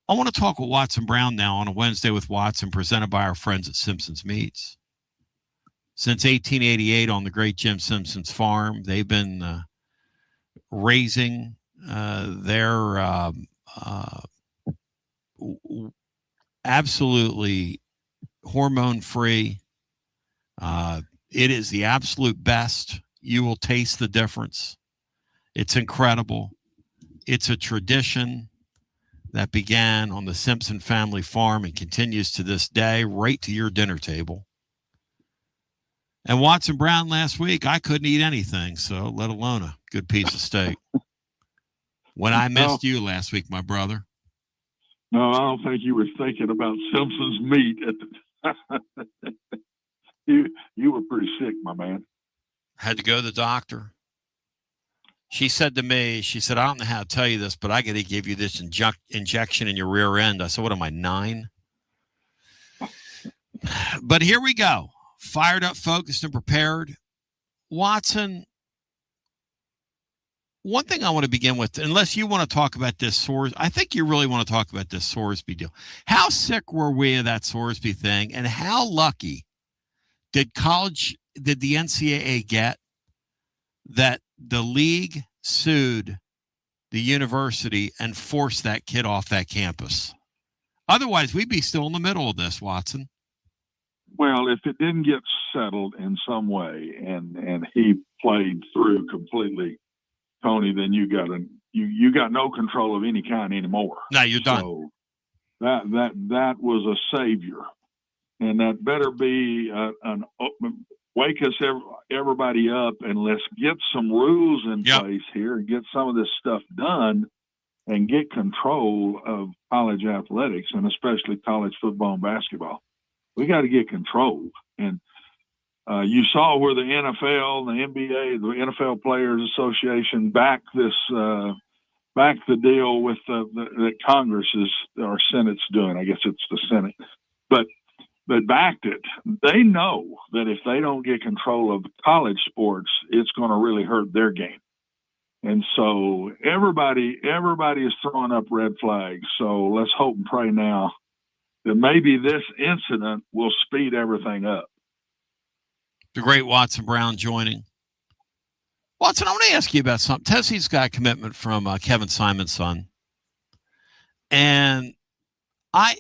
I want to talk with Watson Brown now on a Wednesday with Watson, presented by our friends at Simpson's Meats. Since 1888 on the great Jim Simpson's farm, they've been raising their absolutely hormone-free. It is the absolute best. You will taste the difference. It's incredible. It's a tradition that began on the Simpson family farm and continues to this day, right to your dinner table. And Watson Brown last week, I couldn't eat anything, so let alone a good piece of steak. When I missed you last week, my brother. No, I don't think you were thinking about Simpson's meat at the you were pretty sick, my man. Had to go to the doctor. She said to me, I don't know how to tell you this, but I got to give you this injection in your rear end. I said, what am I, 9? But here we go. Fired up, focused, and prepared. Watson, one thing I want to begin with, unless you want to talk about this Sorsby, I think you really want to talk about this Sorsby deal. How sick were we of that Sorsby thing, and how lucky did the NCAA get that the league sued the university and forced that kid off that campus? Otherwise, we'd be still in the middle of this, Watson. Well, if it didn't get settled in some way and he played through completely, Tony, then you got no control of any kind anymore. No, you're done. So that was a savior, and that better be wake us everybody up, and let's get some rules in place here and get some of this stuff done and get control of college athletics, and especially college football and basketball. We got to get control. And you saw where the NFL, the NBA, the NFL Players Association backed the deal with that Congress or Senate's doing. I guess it's the Senate, but backed it. They know that if they don't get control of college sports, it's going to really hurt their game. And so everybody is throwing up red flags. So let's hope and pray now that maybe this incident will speed everything up. The great Watson Brown joining. Watson, I want to ask you about something. Tennessee's got a commitment from Kevin Simon's son. And I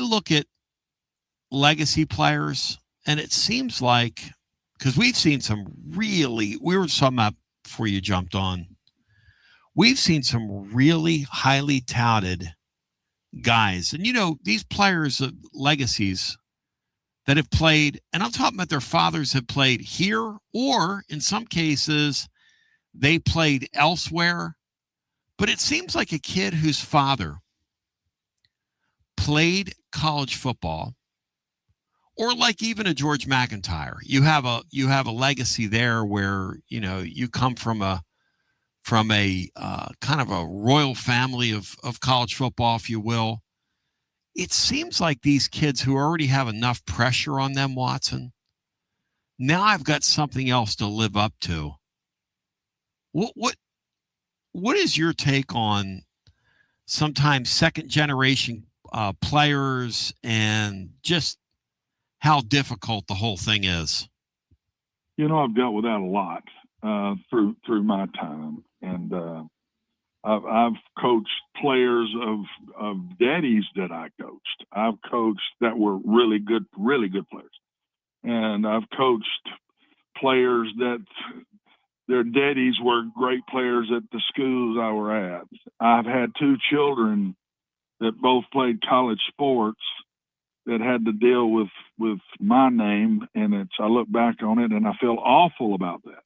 look at legacy players, and it seems like, because we've seen some we were talking about before you jumped on, we've seen some really highly touted guys. And, these players of legacies that have played, and I'm talking about their fathers have played here, or in some cases, they played elsewhere. But it seems like a kid whose father played college football, or like even a George McIntyre, you have a legacy there where, you come from a kind of a royal family of college football, if you will. It seems like these kids who already have enough pressure on them, Watson, now I've got something else to live up to. What is your take on sometimes second generation players and just how difficult the whole thing is? I've dealt with that a lot through my time, and I've coached players of daddies that I coached. I've coached that were really good players, and I've coached players that their daddies were great players at the schools I were at. I've had 2 children that both played college sports that had to deal with my name, and I look back on it and I feel awful about that,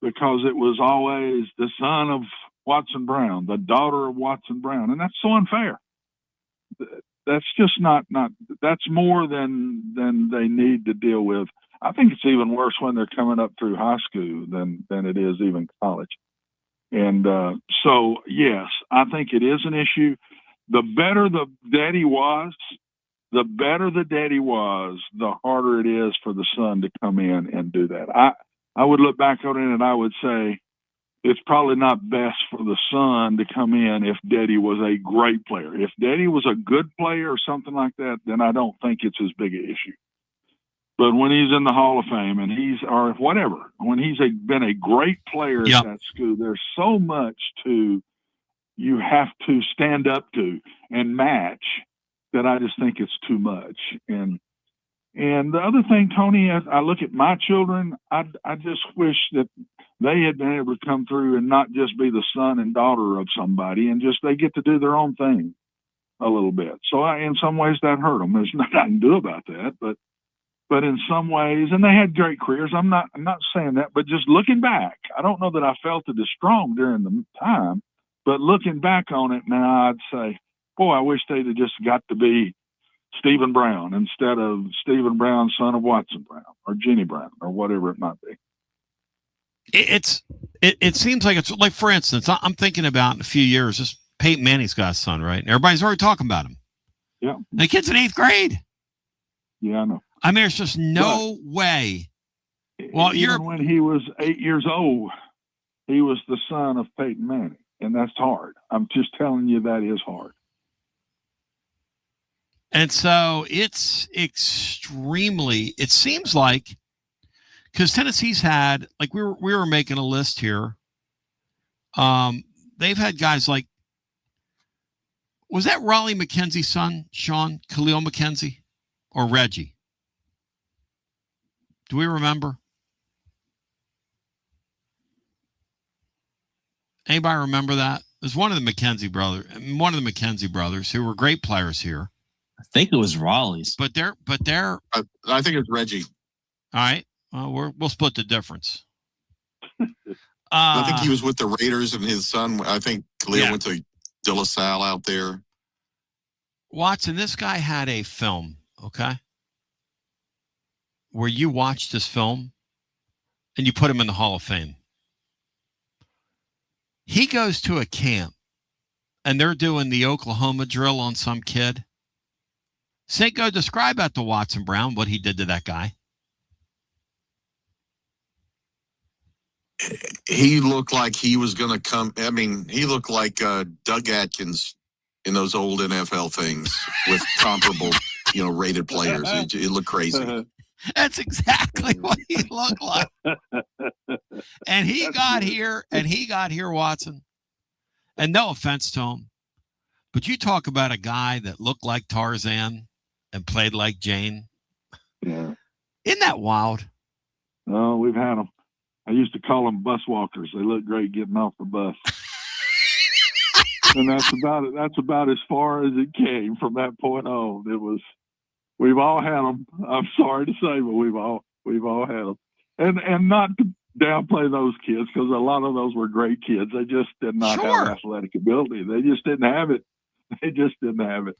because it was always the son of Watson Brown, the daughter of Watson Brown, and that's so unfair. That's just not that's more than they need to deal with. I think it's even worse when they're coming up through high school than it is even college. And so, yes, I think it is an issue. The better the daddy was, the harder it is for the son to come in and do that. I would look back on it and I would say, it's probably not best for the son to come in if Daddy was a great player. If Daddy was a good player or something like that, then I don't think it's as big an issue. But when he's in the Hall of Fame and or whatever, when he's been a great player at that school, there's so much you have to stand up to and match that I just think it's too much. And the other thing, Tony, as I look at my children, I just wish that they had been able to come through and not just be the son and daughter of somebody, and just they get to do their own thing a little bit. So in some ways that hurt them. There's nothing I can do about that, but in some ways, and they had great careers. I'm not saying that, but just looking back, I don't know that I felt it as strong during the time, but looking back on it now, I'd say, boy, I wish they'd have just got to be Stephen Brown instead of Stephen Brown, son of Watson Brown, or Jenny Brown, or whatever it might be. It seems like it's like, for instance, I'm thinking about in a few years, this Peyton Manning's got a son, right? And everybody's already talking about him. Yeah. The kid's in 8th grade. Yeah, I know. I mean, there's just no way. Well, when he was 8 years old, he was the son of Peyton Manning, and that's hard. I'm just telling you that is hard. And so it's extremely, it seems like, because Tennessee's had, like we were making a list here. They've had guys like, was that Raleigh McKenzie's son, Sean Khalil McKenzie, or Reggie? Do we remember? Anybody remember that? It was one of the McKenzie brothers who were great players here. I think it was Raleigh's. But they're I think it's Reggie. All right. Well, we'll split the difference. I think he was with the Raiders, and his son, I think Khalil went to De La Salle out there. Watson, this guy had a film, okay, where you watched this film and you put him in the Hall of Fame. He goes to a camp and they're doing the Oklahoma drill on some kid. Cinco, describe that to Watson Brown, what he did to that guy. He looked like he was going to come. I mean, he looked like Doug Atkins in those old NFL things with comparable, rated players. It looked crazy. That's exactly what he looked like. And he got here, Watson. And no offense to him, but you talk about a guy that looked like Tarzan and played like Jane. Yeah. Isn't that wild? Oh, we've had them. I used to call them bus walkers. They look great getting off the bus. And that's about it. That's about as far as it came from that point on. We've all had them. I'm sorry to say, but we've all had them. And not to downplay those kids, because a lot of those were great kids. They just did not have athletic ability. They just didn't have it.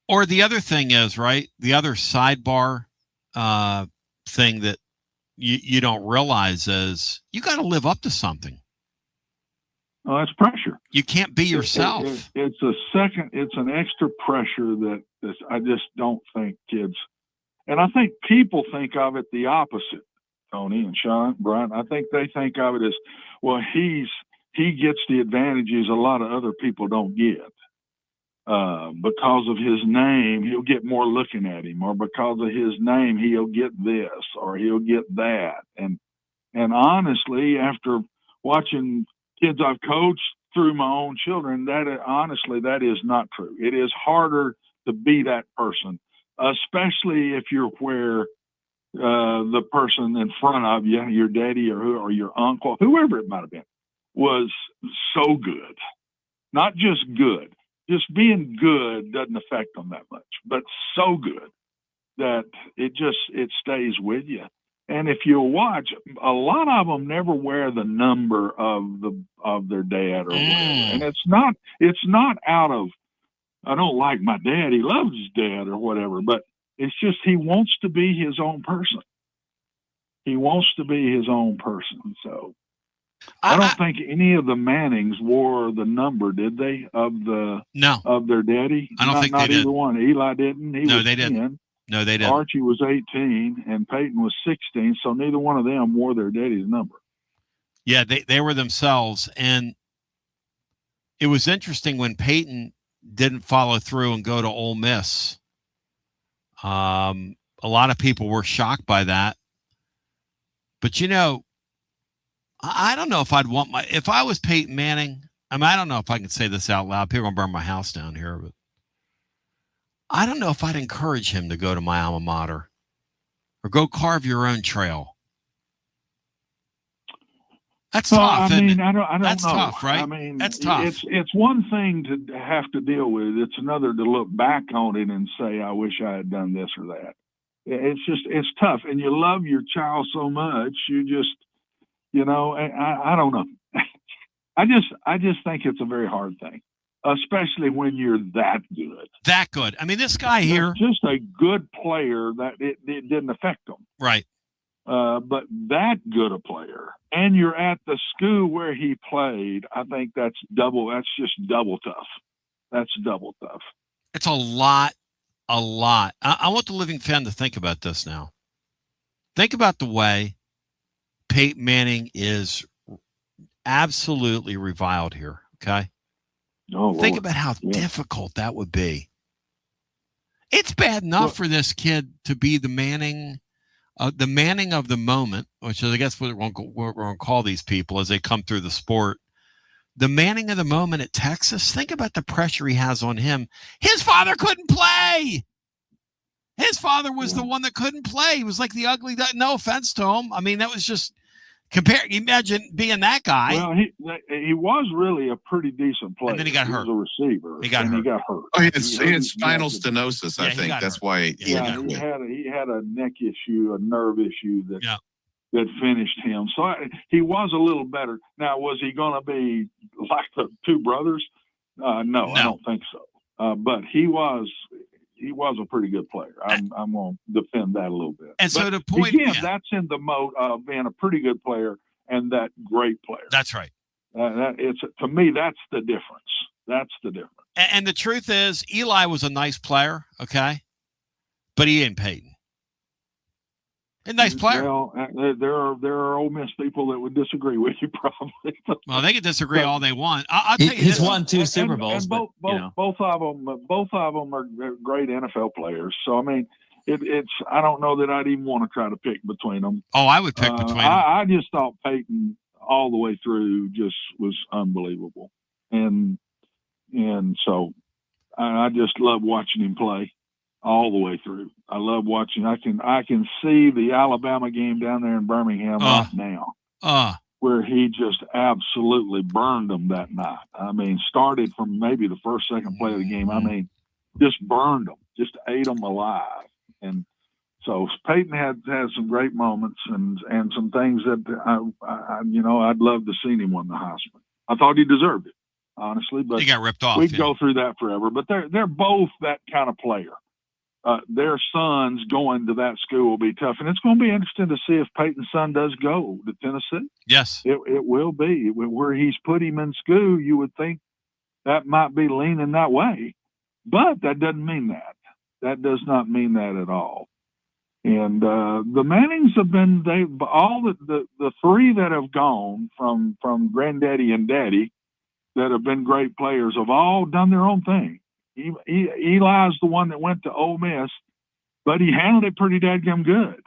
Or the other thing is, right, the other sidebar thing that you don't realize is you got to live up to something. Oh, that's pressure. You can't be yourself. It's an extra pressure that I just don't think kids, and I think people think of it the opposite, Tony and Sean, Brian. I think they think of it as, well, he gets the advantages a lot of other people don't get. Because of his name, he'll get more looking at him, or because of his name, he'll get this or he'll get that. And honestly, after watching kids I've coached through my own children, that is not true. It is harder to be that person, especially if you're where the person in front of you, your daddy or your uncle, whoever it might have been, was so good. Not just good. Just being good doesn't affect them that much, but so good that it stays with you. And if you watch, a lot of them never wear the number of their dad or whatever. And it's not out of, I don't like my dad, he loves his dad or whatever, but it's just he wants to be his own person. So I don't think any of the Mannings wore the number, did they? Of their daddy? I don't think they did. Not either one. Eli didn't. He was 10. Didn't. No, they didn't. Archie was 18 and Peyton was 16, so neither one of them wore their daddy's number. Yeah, they were themselves. And it was interesting when Peyton didn't follow through and go to Ole Miss. A lot of people were shocked by that. But, you know, I don't know if I'd want if I was Peyton Manning, I mean, I don't know if I can say this out loud. People are going to burn my house down here, but I don't know if I'd encourage him to go to my alma mater or go carve your own trail. That's tough. I mean, it? I don't That's know. tough, right? I mean, That's tough. It's one thing to have to deal with it. It's another to look back on it and say, I wish I had done this or that. It's tough. And you love your child so much. You just, you know, I don't know. I just think it's a very hard thing, especially when you're that good. That good. I mean, this guy here. Just a good player that it didn't affect him. Right. But that good a player, and you're at the school where he played, I think that's just double tough. That's double tough. It's a lot. I want the living fan to think about this now. Think about the way Peyton Manning is absolutely reviled here, okay? Oh, think Lord. about how difficult that would be. It's bad enough for this kid to be the Manning of the moment, which is, I guess, what we're going to call these people as they come through the sport. The Manning of the moment at Texas. Think about the pressure he has on him. His father couldn't play. His father was the one that couldn't play. He was like the ugly. No offense to him. I mean, that was just imagine being that guy. Well, he was really a pretty decent player. And then he got hurt. He was a receiver. He got hurt. Oh, he had spinal stenosis, I think. That's hurt. why. He had a neck issue, a nerve issue that finished him. So he was a little better. Now, was he going to be like the two brothers? No, I don't think so. But he was a pretty good player. I'm going to defend that a little bit. And so the point, again, that's in the mode of being a pretty good player and that great player. That's right. To me, that's the difference. That's the difference. And the truth is, Eli was a nice player, okay, but he ain't Peyton. A nice player. Well, there are Ole Miss people that would disagree with you, probably. Well, they can disagree all they want. I'll tell you, he's won 2 Super Bowls. Both of them are great NFL players. So I mean, it's. I don't know that I'd even want to try to pick between them. Oh, I would pick between them. I just thought Peyton all the way through just was unbelievable, and so I just love watching him play all the way through. I love watching. I can see the Alabama game down there in Birmingham right now, where he just absolutely burned them that night. I mean, started from maybe the first, second play of the game. I mean, just burned them, just ate them alive. And so Peyton had some great moments and some things that I'd love to see him win the Heisman. I thought he deserved it, honestly, but he got ripped off. We'd go through that forever. But they're both that kind of player. Their sons going to that school will be tough. And it's going to be interesting to see if Peyton's son does go to Tennessee. Yes. It will be. Where he's put him in school, you would think that might be leaning that way. But that doesn't mean that. That does not mean that at all. And the Mannings have been, the three that have gone from Granddaddy and Daddy that have been great players have all done their own thing. Eli's the one that went to Ole Miss, but he handled it pretty dadgum good.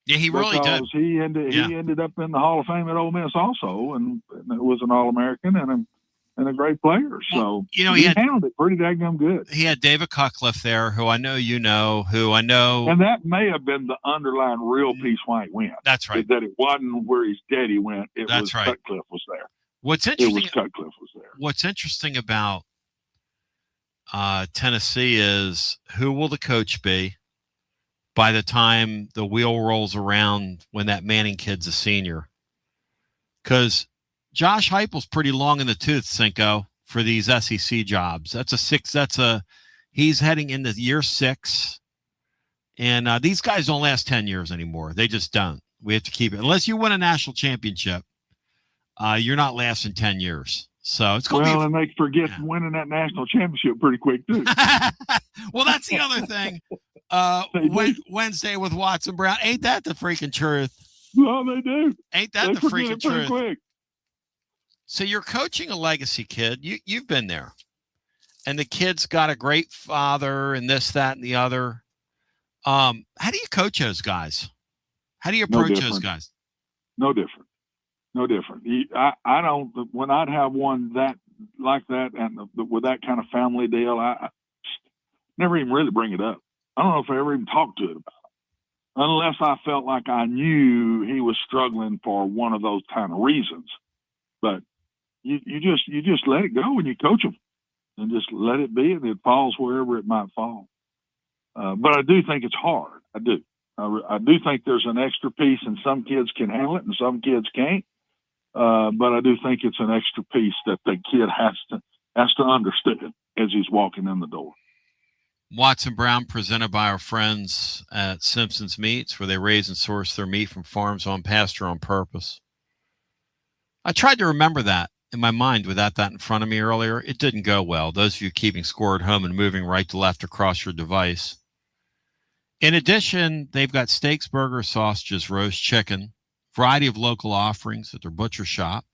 Yeah, he really did. He ended up in the Hall of Fame at Ole Miss also, and it was an All-American and a great player. So he handled it pretty dadgum good. He had David Cutcliffe there, who I know you know, and that may have been the underlying real piece why he went. That's right. That it wasn't where his daddy went. Cutcliffe was there. Cutcliffe was there. What's interesting about Tennessee is who will the coach be by the time the wheel rolls around when that Manning kid's a senior? Because Josh Heupel's pretty long in the tooth, Cinco, for these SEC jobs. He's heading into year 6. And these guys don't last 10 years anymore. They just don't. We have to keep it. Unless you win a national championship, you're not lasting 10 years. So it's going to be. And they forget winning that national championship pretty quick, too. Well, that's the other thing. Wednesday with Watson Brown. Ain't that the freaking truth? Well, they do. Ain't that the freaking truth? Quick. So you're coaching a legacy kid. You've been there, and the kid's got a great father, and this, that, and the other. How do you coach those guys? How do you No approach those different. guys? No different. No different. I don't. When I'd have one that like that and with that kind of family deal, I never even really bring it up. I don't know if I ever even talked to it about it, unless I felt like I knew he was struggling for one of those kind of reasons. But you just let it go when you coach them, and just let it be, and it falls wherever it might fall. But I do think it's hard. I do. I do think there's an extra piece, and some kids can handle it, and some kids can't. But I do think it's an extra piece that the kid has to understand as he's walking in the door. Watson Brown, presented by our friends at Simpson's Meats, where they raise and source their meat from farms on pasture on purpose. I tried to remember that in my mind without that in front of me earlier. It didn't go well. Those of you keeping score at home and moving right to left across your device. In addition, they've got steaks, burgers, sausages, roast chicken, variety of local offerings at their butcher shop,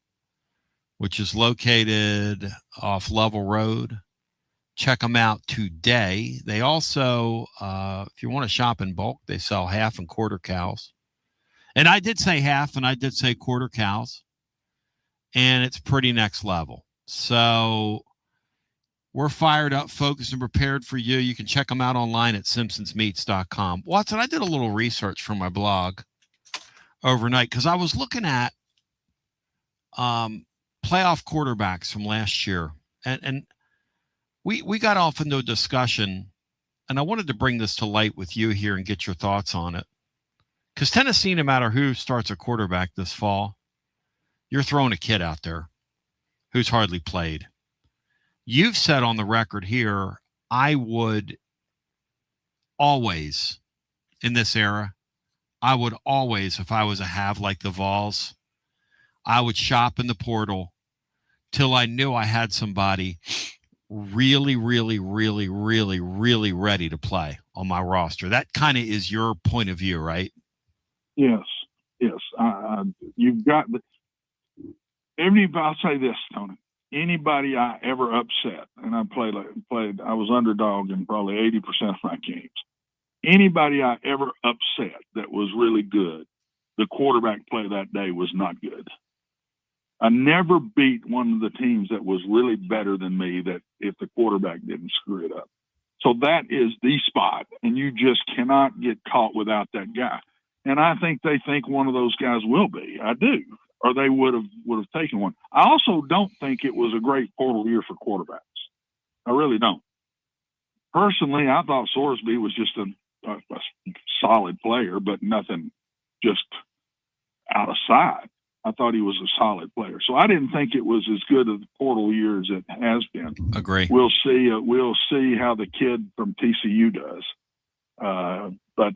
which is located off Level Road. Check them out today. They also, if you want to shop in bulk, they sell half and quarter cows. And I did say half, and I did say quarter cows. And it's pretty next level. So we're fired up, focused, and prepared for you. You can check them out online at simpsonsmeats.com. Watson, I did a little research for my blog overnight because I was looking at playoff quarterbacks from last year. And we got off into a discussion, and I wanted to bring this to light with you here and get your thoughts on it. Because Tennessee, no matter who starts a quarterback this fall, you're throwing a kid out there who's hardly played. You've said on the record here, I would always, in this era, I would always, if I was a have like the Vols, I would shop in the portal till I knew I had somebody really, really, really, really, really ready to play on my roster. That kind of is your point of view, right? Yes. You've got I'll say this, Tony. Anybody I ever upset, and I I was underdog in probably 80% of my games. Anybody I ever upset that was really good, the quarterback play that day was not good. I never beat one of the teams that was really better than me that if the quarterback didn't screw it up. So that is the spot, and you just cannot get caught without that guy. And I think they think one of those guys will be. I do. Or they would have taken one. I also don't think it was a great portal year for quarterbacks. I really don't. Personally, I thought Sorsby was just a solid player, but nothing just out of sight. I thought he was a solid player. So I didn't think it was as good a portal year as it has been. Agree. We'll see how the kid from TCU does. But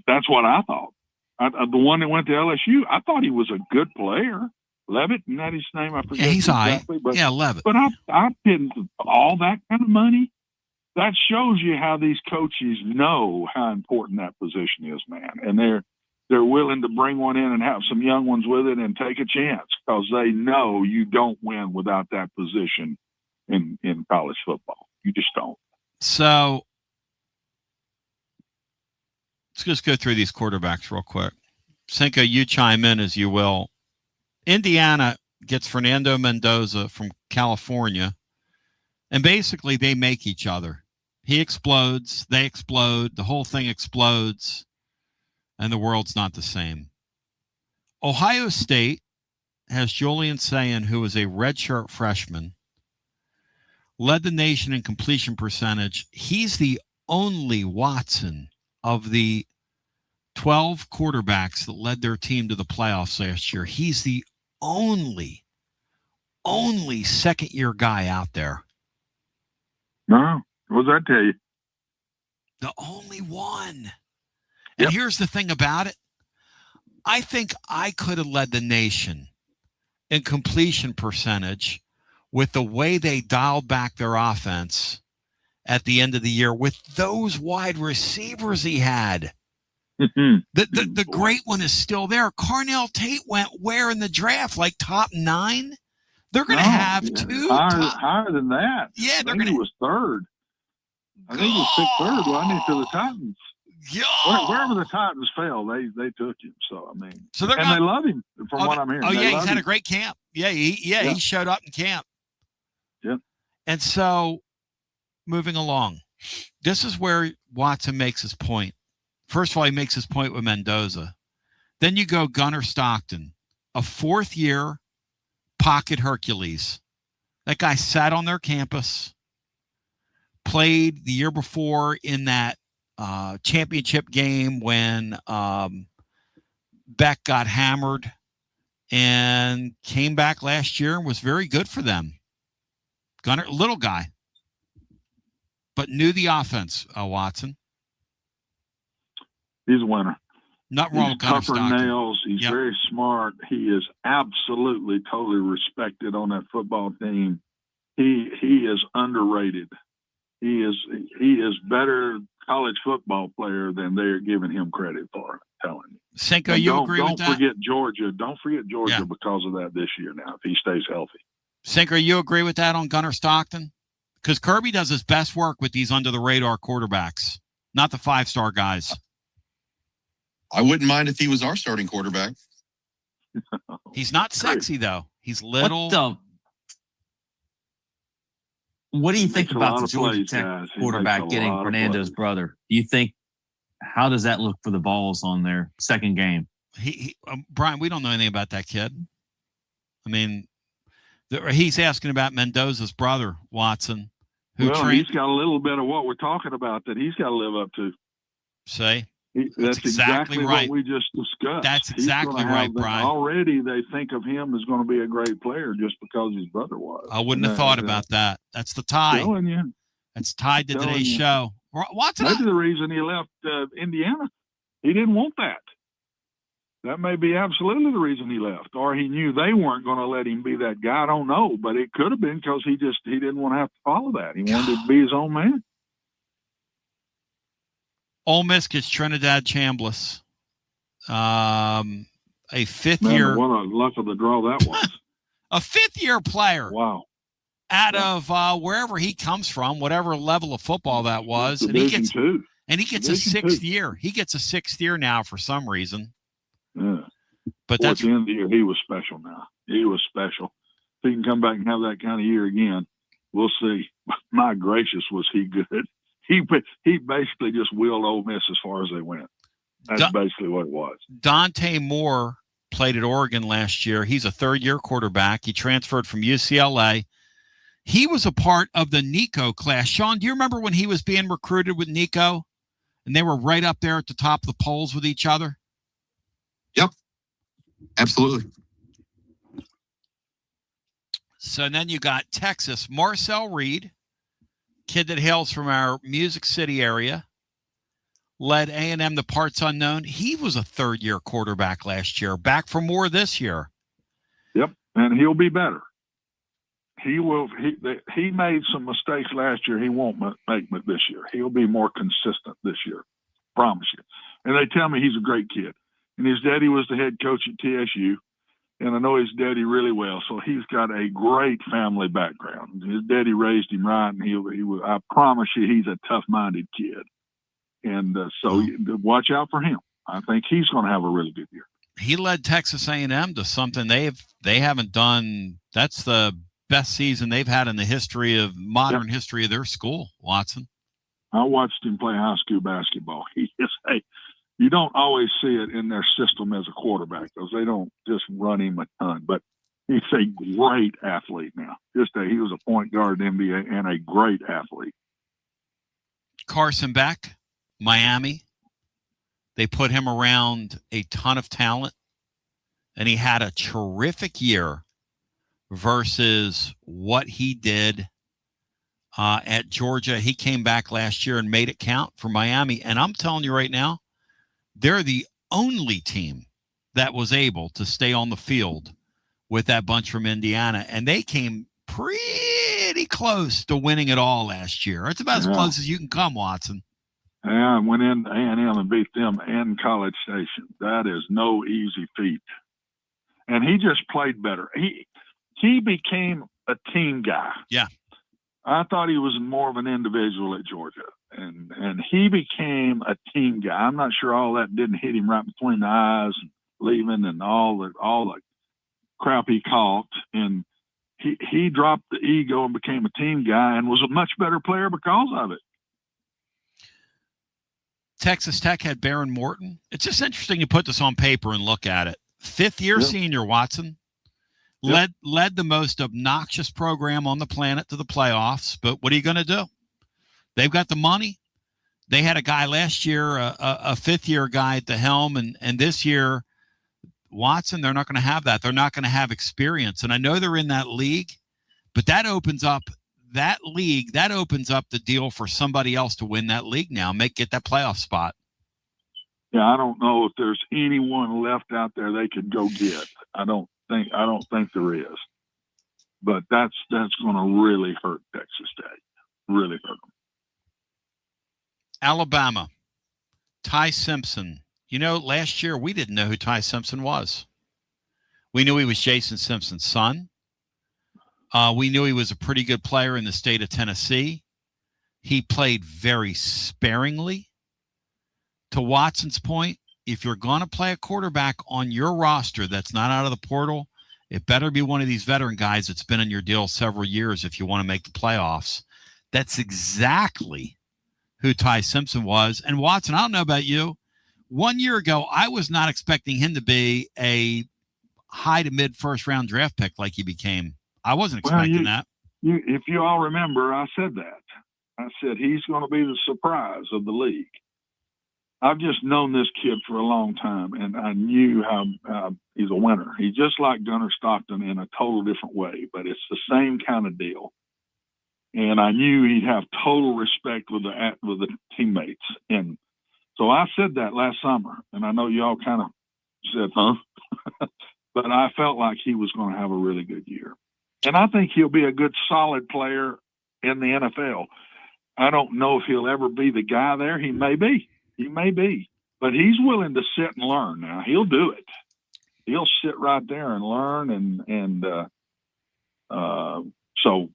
that's what I thought. The one that went to LSU, I thought he was a good player. Levitt, isn't that his name? I forget. Yeah, he's exactly. all right. Levitt. But I didn't all that kind of money. That shows you how these coaches know how important that position is, man. And they're willing to bring one in and have some young ones with it and take a chance because they know you don't win without that position in college football. You just don't. So let's just go through these quarterbacks real quick. Cinco, you chime in as you will. Indiana gets Fernando Mendoza from California, and basically they make each other. He explodes, they explode, the whole thing explodes, and the world's not the same. Ohio State has Julian Sayin, who is a redshirt freshman, led the nation in completion percentage. He's the only Watson of the 12 quarterbacks that led their team to the playoffs last year. He's the only second-year guy out there. No, what does that tell you? The only one. Yep. And here's the thing about it. I think I could have led the nation in completion percentage with the way they dialed back their offense at the end of the year with those wide receivers he had. The great one is still there. Carnell Tate went where in the draft? Like top 9? They're going to No, have yeah, two. higher than that. Yeah, I they're think going he to. was third. I think he was picked third, wasn't he, to the Titans? Wherever the Titans fell, they took him. So I mean, So they're and they love him from what I'm hearing. Oh They yeah, he's love had him. a great camp. Yeah, he showed up in camp. Yeah. And so, moving along, this is where Watson makes his point. First of all, he makes his point with Mendoza. Then you go Gunnar Stockton, a fourth-year pocket Hercules. That guy sat on their campus, played the year before in that championship game when Beck got hammered, and came back last year and was very good for them. Gunnar, little guy, but knew the offense, Watson. He's a winner. Not wrong with Gunnar tougher Stockton. nails. He's very smart. He is absolutely, totally respected on that football team. He is underrated. He is better college football player than they're giving him credit for. I'm telling you. Cinco, you agree with that? Don't forget Georgia. Don't forget Georgia because of that this year now, if he stays healthy. Cinco, you agree with that on Gunnar Stockton? Because Kirby does his best work with these under-the-radar quarterbacks, not the five-star guys. I wouldn't mind if he was our starting quarterback. He's not sexy, though. He's little. What do you think about the Georgia Tech quarterback getting Fernando's brother? Do you think, how does that look for the Vols on their second game? Brian, we don't know anything about that kid. I mean, he's asking about Mendoza's brother, Watson. He's got a little bit of what we're talking about that he's got to live up to. Say? That's exactly right. What we just discussed. That's exactly right, Brian. Already they think of him as going to be a great player just because his brother was. I wouldn't have thought about that. That's the tie. Telling you. That's tied to today's show. Watson, maybe the reason he left Indiana, he didn't want that. That may be absolutely the reason he left, or he knew they weren't going to let him be that guy. I don't know, but it could have been because he didn't want to have to follow that. He wanted to be his own man. Ole Miss gets Trinidad Chambliss, a fifth-year. What a luck of the draw that was. A fifth-year player. Wow. Out of wherever he comes from, whatever level of football that was, and he gets a sixth year. He gets a sixth year now for some reason. Yeah. But that's the end of the year. He was special. Now he was special. If he can come back and have that kind of year again, we'll see. My gracious, was he good? He basically just wheeled Ole Miss as far as they went. That's basically what it was. Dante Moore played at Oregon last year. He's a third-year quarterback. He transferred from UCLA. He was a part of the Nico class. Sean, do you remember when he was being recruited with Nico? And they were right up there at the top of the polls with each other? Yep. Absolutely. So then you got Texas, Marcel Reed, kid that hails from our Music City area, led A&M to parts unknown. He was a third-year quarterback last year, back for more this year. Yep, and he'll be better. He will. He made some mistakes last year. He won't make them this year. He'll be more consistent this year. Promise you. And they tell me he's a great kid. And his daddy was the head coach at TSU. And I know his daddy really well, so he's got a great family background. His daddy raised him right, and he was. I promise you, he's a tough-minded kid, and so watch out for him. I think he's going to have a really good year. He led Texas A&M to something they haven't done. That's the best season they've had in the modern history of their school. Watson, I watched him play high school basketball. He is you don't always see it in their system as a quarterback because they don't just run him a ton, but he's a great athlete now. He was a point guard in the NBA and a great athlete. Carson Beck, Miami. They put him around a ton of talent, and he had a terrific year versus what he did at Georgia. He came back last year and made it count for Miami, and I'm telling you right now, they're the only team that was able to stay on the field with that bunch from Indiana, and they came pretty close to winning it all last year. It's about as close as you can come, Watson. Yeah, I went in A&M and beat them in College Station. That is no easy feat. And he just played better. he became a team guy. Yeah. I thought he was more of an individual at Georgia, and he became a team guy. I'm not sure all that didn't hit him right between the eyes, and leaving, and all the crap he caught, and he dropped the ego and became a team guy, and was a much better player because of it. Texas Tech had Baron Morton. It's just interesting to put this on paper and look at it. 5th-year senior Watson. Led the most obnoxious program on the planet to the playoffs, but what are you going to do? They've got the money. They had a guy last year, a 5th-year guy at the helm, and this year, Watson, they're not going to have that. They're not going to have experience, and I know they're in that league, but that opens up the deal for somebody else to win that league now, get that playoff spot. Yeah, I don't know if there's anyone left out there they could go get. I don't think there is, but that's going to really hurt Texas Tech. Really hurt them. Alabama, Ty Simpson. You know, last year we didn't know who Ty Simpson was. We knew he was Jason Simpson's son. We knew he was a pretty good player in the state of Tennessee. He played very sparingly. To Watson's point, if you're going to play a quarterback on your roster that's not out of the portal, it better be one of these veteran guys that's been in your deal several years if you want to make the playoffs. That's exactly who Ty Simpson was. And Watson, I don't know about you. 1 year ago, I was not expecting him to be a high to mid first round draft pick like he became. I wasn't expecting that. If you all remember, I said that. I said he's going to be the surprise of the league. I've just known this kid for a long time, and I knew how he's a winner. He's just like Gunnar Stockton in a total different way, but it's the same kind of deal. And I knew he'd have total respect with the teammates. And so I said that last summer, and I know y'all kind of said, huh? But I felt like he was going to have a really good year. And I think he'll be a good, solid player in the NFL. I don't know if he'll ever be the guy there. He may be. But he's willing to sit and learn now. He'll do it. He'll sit right there and learn. So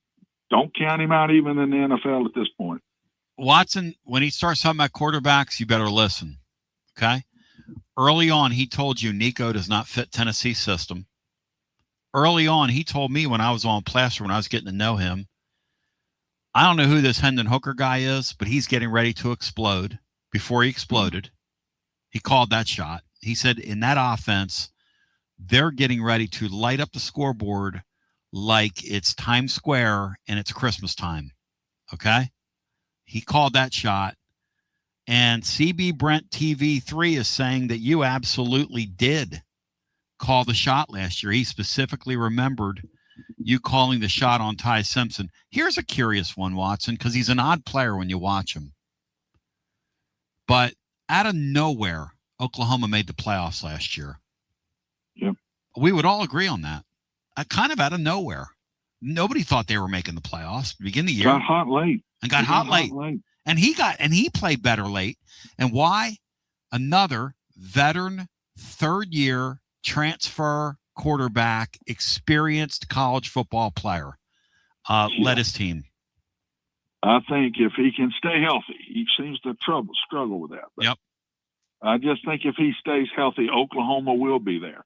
don't count him out even in the NFL at this point. Watson, when he starts talking about quarterbacks, you better listen. Okay? Early on, he told you Nico does not fit Tennessee's system. Early on, he told me when I was on Plaster, when I was getting to know him, I don't know who this Hendon Hooker guy is, but he's getting ready to explode. Before he exploded, he called that shot. He said in that offense, they're getting ready to light up the scoreboard like it's Times Square and it's Christmas time. Okay? He called that shot. And CB Brent TV3 is saying that you absolutely did call the shot last year. He specifically remembered you calling the shot on Ty Simpson. Here's a curious one, Watson, because he's an odd player when you watch him. But out of nowhere, Oklahoma made the playoffs last year. Yep. We would all agree on that. Kind of out of nowhere. Nobody thought they were making the playoffs. Begin the year. Got hot late. And got hot late. And he played better late. And why? Another veteran, third-year transfer quarterback, experienced college football player led his team. I think if he can stay healthy, he seems to struggle with that. But yep. I just think if he stays healthy, Oklahoma will be there.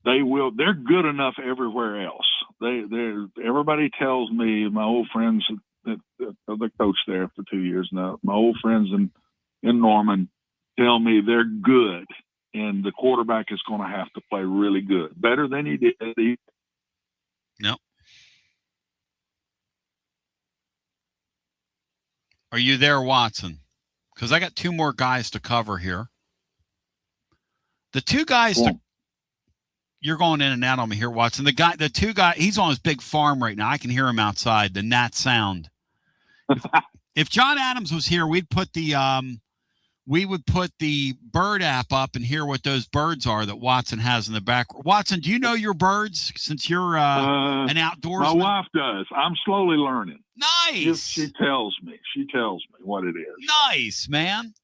They will. They're good enough everywhere else. Everybody tells me, my old friends, the coach there for 2 years now, my old friends in Norman tell me they're good, and the quarterback is going to have to play really good, better than he did. Yep. Are you there, Watson? Because I got two more guys to cover here. The two guys you're going in and out on me here, Watson. The two guys, he's on his big farm right now. I can hear him outside, the gnat sound. If John Adams was here, we would put the bird app up and hear what those birds are that Watson has in the back. Watson, do you know your birds since you're an outdoorsman? My wife does. I'm slowly learning. Nice. She tells me what it is. Nice, man.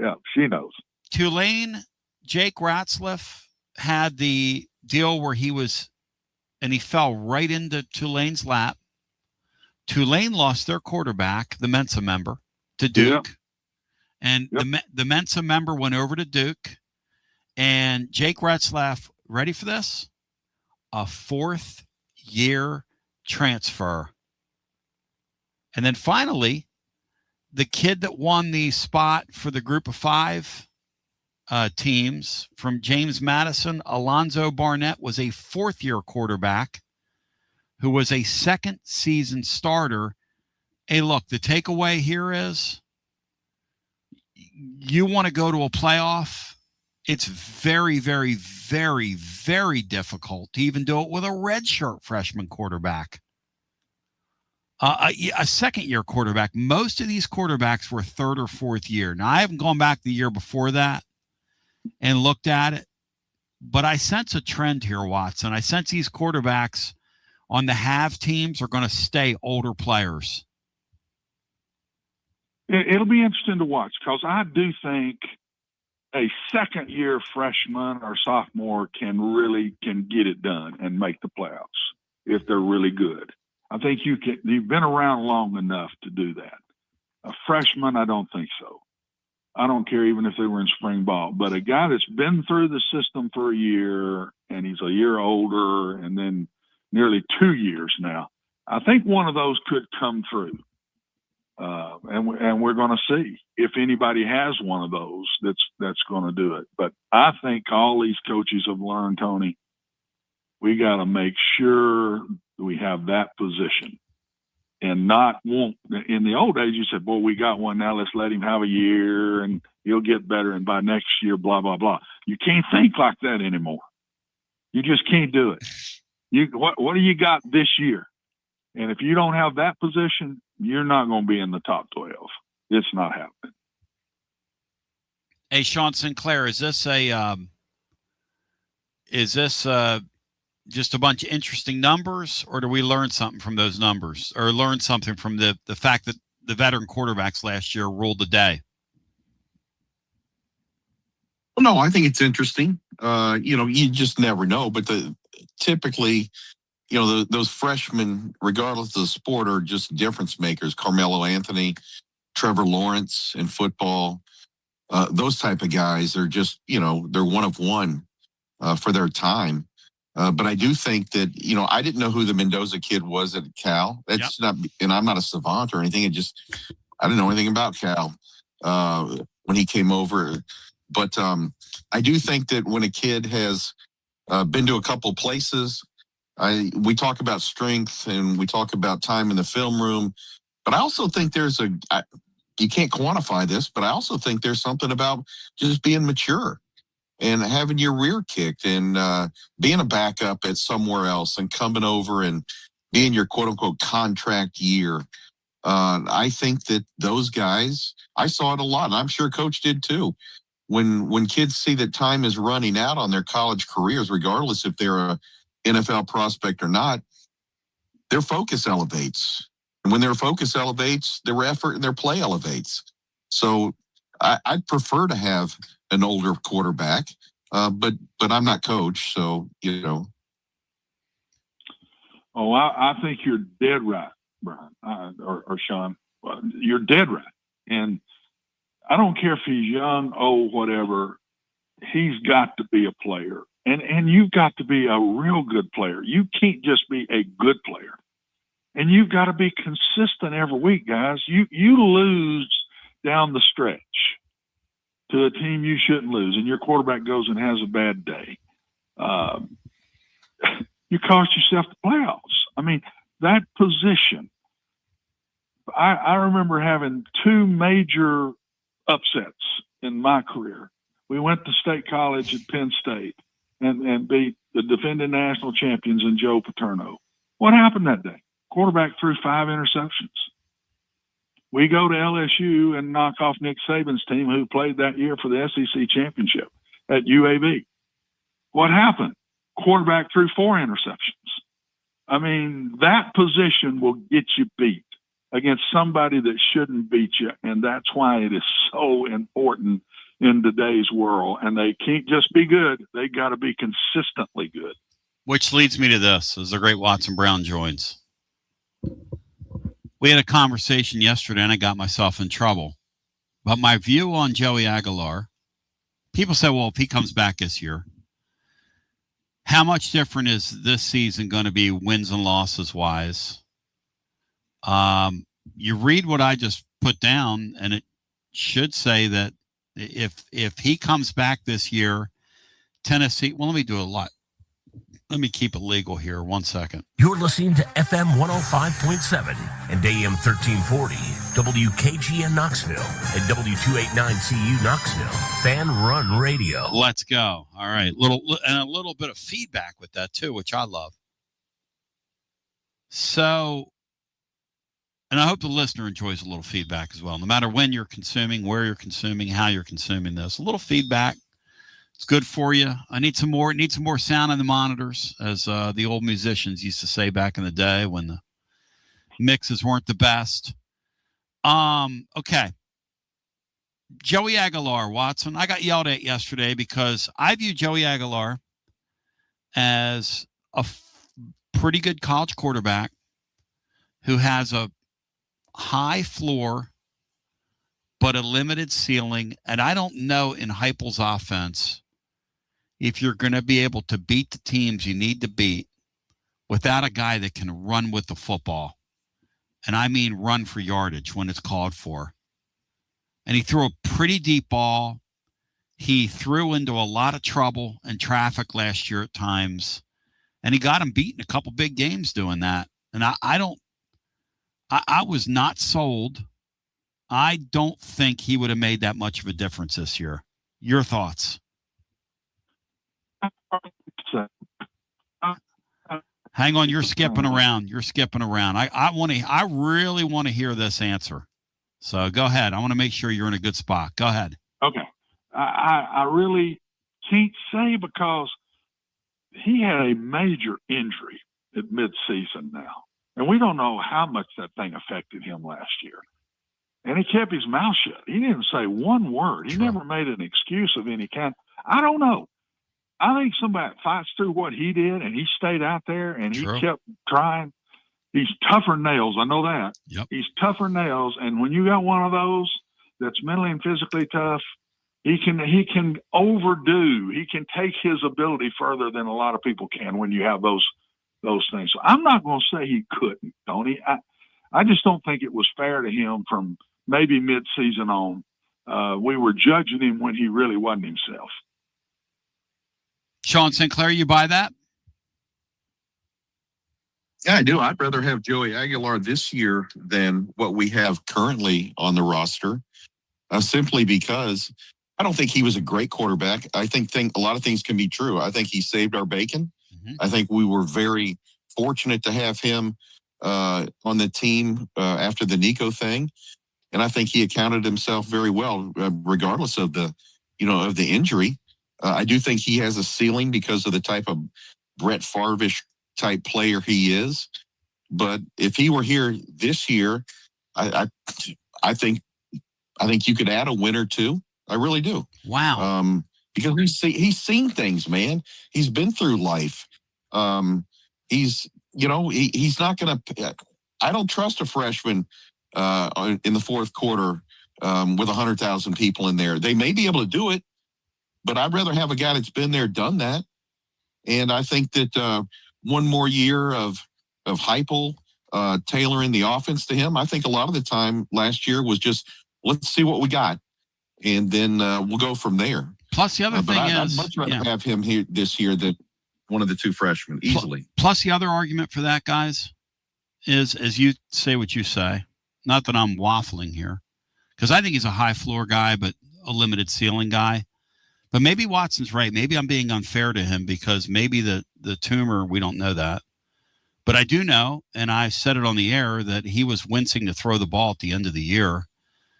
Yeah, she knows. Tulane, Jake Ratzliff had the deal where he was and he fell right into Tulane's lap. Tulane lost their quarterback, the Mensa member, to Duke. Yep. And the Mensa member went over to Duke. And Jake Retzlaff, ready for this? A 4th-year transfer. And then finally, the kid that won the spot for the group of 5 teams from James Madison, Alonzo Barnett, was a 4th-year quarterback who was a 2nd-season starter. Hey, look, the takeaway here is you want to go to a playoff, it's very, very, very, very difficult to even do it with a redshirt freshman quarterback. A second-year quarterback. Most of these quarterbacks were 3rd or 4th year. Now, I haven't gone back the year before that and looked at it, but I sense a trend here, Watson. I sense these quarterbacks on the have teams are going to stay older players. It'll be interesting to watch because I do think a second-year freshman or sophomore can get it done and make the playoffs if they're really good. I think you've been around long enough to do that. A freshman, I don't think so. I don't care even if they were in spring ball. But a guy that's been through the system for a year and he's a year older and then nearly 2 years now, I think one of those could come through. And we're going to see if anybody has one of those that's going to do it. But I think all these coaches have learned, Tony, we got to make sure we have that position and not want. In the old days, you said, "Boy, we got one now. Let's let him have a year, and he'll get better. And by next year, blah blah blah." You can't think like that anymore. You just can't do it. What do you got this year? And if you don't have that position, you're not going to be in the top 12. It's not happening. Hey, Sean Sinclair, is this just a bunch of interesting numbers, or do we learn something from those numbers, or learn something from the fact that the veteran quarterbacks last year ruled the day? Well, no, I think it's interesting. You just never know, but typically, those freshmen, regardless of the sport, are just difference makers. Carmelo Anthony, Trevor Lawrence in football, those type of guys are just, they're one of one for their time. But I do think that, I didn't know who the Mendoza kid was at Cal. That's not, and I'm not a savant or anything. I didn't know anything about Cal when he came over. But I do think that when a kid has been to a couple places, we talk about strength and we talk about time in the film room, but I also think you can't quantify this, but I also think there's something about just being mature and having your rear kicked and being a backup at somewhere else and coming over and being your quote unquote contract year. I think that those guys, I saw it a lot, and I'm sure Coach did too. When kids see that time is running out on their college careers, regardless if they're a NFL prospect or not, their focus elevates. And when their focus elevates, their effort and their play elevates. So I'd prefer to have an older quarterback, but I'm not Coach, so Oh, I think you're dead right, Brian, or Sean. You're dead right. And I don't care if he's young, old, whatever. He's got to be a player. And you've got to be a real good player. You can't just be a good player. And you've got to be consistent every week, guys. You lose down the stretch to a team you shouldn't lose, and your quarterback goes and has a bad day. You cost yourself the playoffs. I mean, that position, I remember having 2 major upsets in my career. We went to State College at Penn State and beat the defending national champions in Joe Paterno. What happened that day? Quarterback threw 5 interceptions. We go to LSU and knock off Nick Saban's team, who played that year for the SEC championship at UAB. What happened? Quarterback threw 4 interceptions. I mean, that position will get you beat against somebody that shouldn't beat you, and that's why it is so important in today's world. And they can't just be good. They got to be consistently good. Which leads me to this as the great Watson Brown joins. We had a conversation yesterday and I got myself in trouble. But my view on Joey Aguilar, people say, well, if he comes back this year, how much different is this season going to be wins and losses wise? You read what I just put down, and it should say that if he comes back this year, Tennessee, well, let me do a lot. Let me keep it legal here. 1 second. You're listening to FM 105.7 and AM 1340, WKGN Knoxville and W289CU Knoxville, Fan Run Radio. Let's go. All right. A little bit of feedback with that too, which I love. So, and I hope the listener enjoys a little feedback as well. No matter when you're consuming, where you're consuming, how you're consuming this, a little feedback. It's good for you. I need some more. Need some more sound in the monitors, as the old musicians used to say back in the day when the mixes weren't the best. Okay. Joey Aguilar, Watson. I got yelled at yesterday because I view Joey Aguilar as a pretty good college quarterback who has a high floor but a limited ceiling. And I don't know in Heupel's offense if you're going to be able to beat the teams you need to beat without a guy that can run with the football. And I mean run for yardage when it's called for. And he threw a pretty deep ball. He threw into a lot of trouble and traffic last year at times. And he got him beat in a couple big games doing that. And I was not sold. I don't think he would have made that much of a difference this year. Your thoughts? Hang on, you're skipping around. I really want to hear this answer. So go ahead. I want to make sure you're in a good spot. Go ahead. Okay. I really can't say because he had a major injury at midseason now. And we don't know how much that thing affected him last year. And he kept his mouth shut. He didn't say one word. He never made an excuse of any kind. I don't know. I think somebody fights through what he did, and he stayed out there, and he kept trying. He's tougher than nails. I know that. Yep. He's tougher than nails. And when you got one of those that's mentally and physically tough, he can overdo. He can take his ability further than a lot of people can when you have those things. So I'm not going to say he couldn't, Tony. I just don't think it was fair to him from maybe mid-season on. We were judging him when he really wasn't himself. Sean Sinclair, you buy that? Yeah, I do. I'd rather have Joey Aguilar this year than what we have currently on the roster, simply because I don't think he was a great quarterback. I think a lot of things can be true. I think he saved our bacon. Mm-hmm. I think we were very fortunate to have him on the team after the Nico thing. And I think he accounted himself very well, regardless of the injury. I do think he has a ceiling because of the type of Brett Favre-ish type player he is. But if he were here this year, I think you could add a win or two. I really do. Wow. Because he's seen things, man. He's been through life. He's not going to. I don't trust a freshman in the fourth quarter with 100,000 people in there. They may be able to do it, but I'd rather have a guy that's been there, done that. And I think that one more year of Heupel tailoring the offense to him, I think a lot of the time last year was just, let's see what we got. And then we'll go from there. Plus the other thing I'd much rather have him here this year than one of the two freshmen, easily. Plus the other argument for that, guys, is as you say what you say, not that I'm waffling here, because I think he's a high floor guy, but a limited ceiling guy. But maybe Watson's right. Maybe I'm being unfair to him because maybe the tumor, we don't know that. But I do know, and I said it on the air, that he was wincing to throw the ball at the end of the year.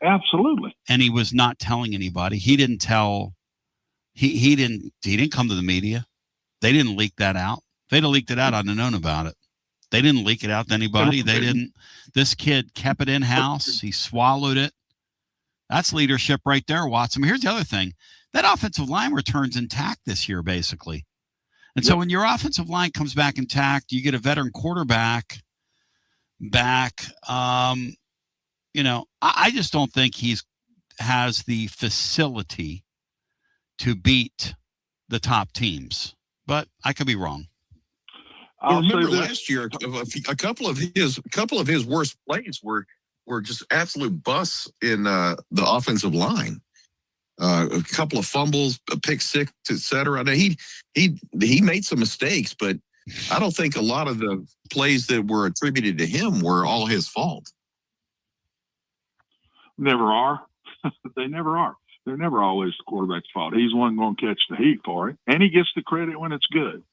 Absolutely. And he was not telling anybody. He didn't tell. He didn't come to the media. They didn't leak that out. If they'd have leaked it out, I'd have known about it. They didn't leak it out to anybody. They didn't. This kid kept it in house. He swallowed it. That's leadership right there, Watson. Here's the other thing. That offensive line returns intact this year, basically. And so when your offensive line comes back intact, you get a veteran quarterback back. You know, I just don't think has the facility to beat the top teams, but I could be wrong. Well, remember last year, a couple of his worst plays were just absolute busts in the offensive line. A couple of fumbles, a pick six, etc. Now, he made some mistakes, but I don't think a lot of the plays that were attributed to him were all his fault. Never are. They never are. They're never always the quarterback's fault. He's one going to catch the heat for it, and he gets the credit when it's good.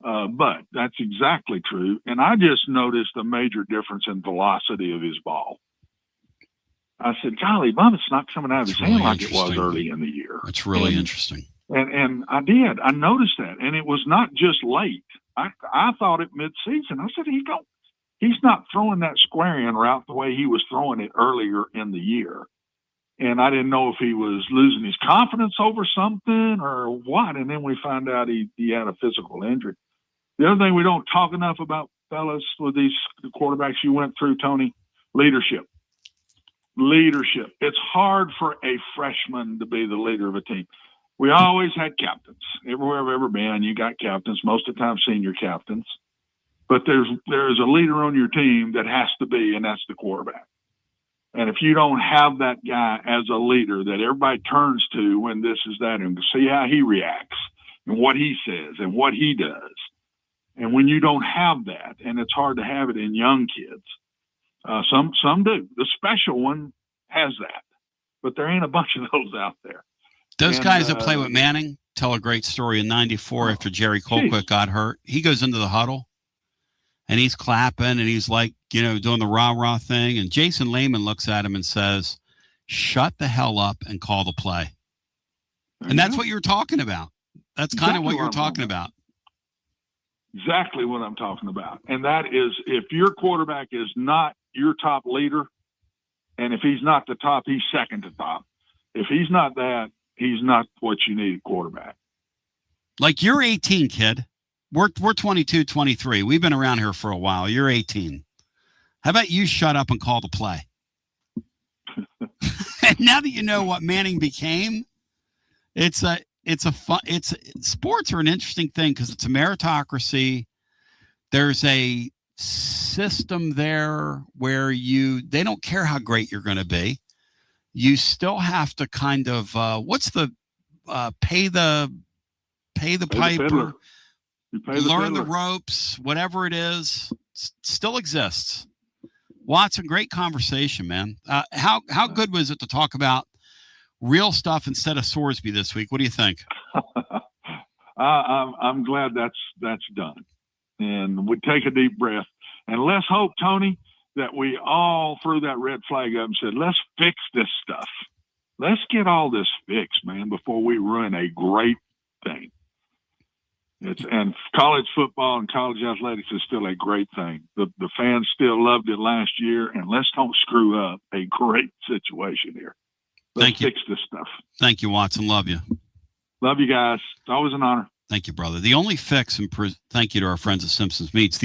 But that's exactly true. And I just noticed a major difference in velocity of his ball. I said, golly, Bum, it's not coming out of his hand like it was early in the year. It's really interesting. And I did. I noticed that. And it was not just late. I thought it mid-season. I said, he's not throwing that square in route the way he was throwing it earlier in the year. And I didn't know if he was losing his confidence over something or what. And then we found out he had a physical injury. The other thing we don't talk enough about, fellas, with these quarterbacks you went through, Tony, leadership. Leadership. It's hard for a freshman to be the leader of a team. We always had captains. Everywhere I've ever been, you got captains, most of the time senior captains. But there's a leader on your team that has to be, and that's the quarterback. And if you don't have that guy as a leader that everybody turns to when this is that, and see how he reacts and what he says and what he does. And when you don't have that, and it's hard to have it in young kids, some do. The special one has that, but there ain't a bunch of those out there. Those guys that play with Manning tell a great story. In '94, after Jerry Colquitt got hurt, he goes into the huddle and he's clapping and he's like, doing the rah-rah thing. And Jason Lehman looks at him and says, "Shut the hell up and call the play." And that's what you're talking about. That's kind of what you're talking about. Exactly what I'm talking about. And that is, if your quarterback is not your top leader, and if he's not the top, he's second to top. If he's not that, he's not what you need a quarterback. Like, you're 18, kid. We're 22, 23. We've been around here for a while. You're 18. How about you shut up and call the play? And now that you know what Manning became, sports are an interesting thing because it's a meritocracy. There's a system there where they don't care how great you're going to be. You still have to kind of pay the piper, learn the ropes, whatever it is, still exists. Watson, great conversation, man. How good was it to talk about real stuff instead of Sorsby this week? What do you think? I'm glad that's done. And we take a deep breath. And let's hope, Tony, that we all threw that red flag up and said, let's fix this stuff. Let's get all this fixed, man, before we ruin a great thing. And college football and college athletics is still a great thing. The fans still loved it last year, and let's don't screw up a great situation here. Let's fix this stuff. Thank you, Watson. Love you. Love you guys. It's always an honor. Thank you, brother. The only fix, and thank you to our friends at Simpsons Meats.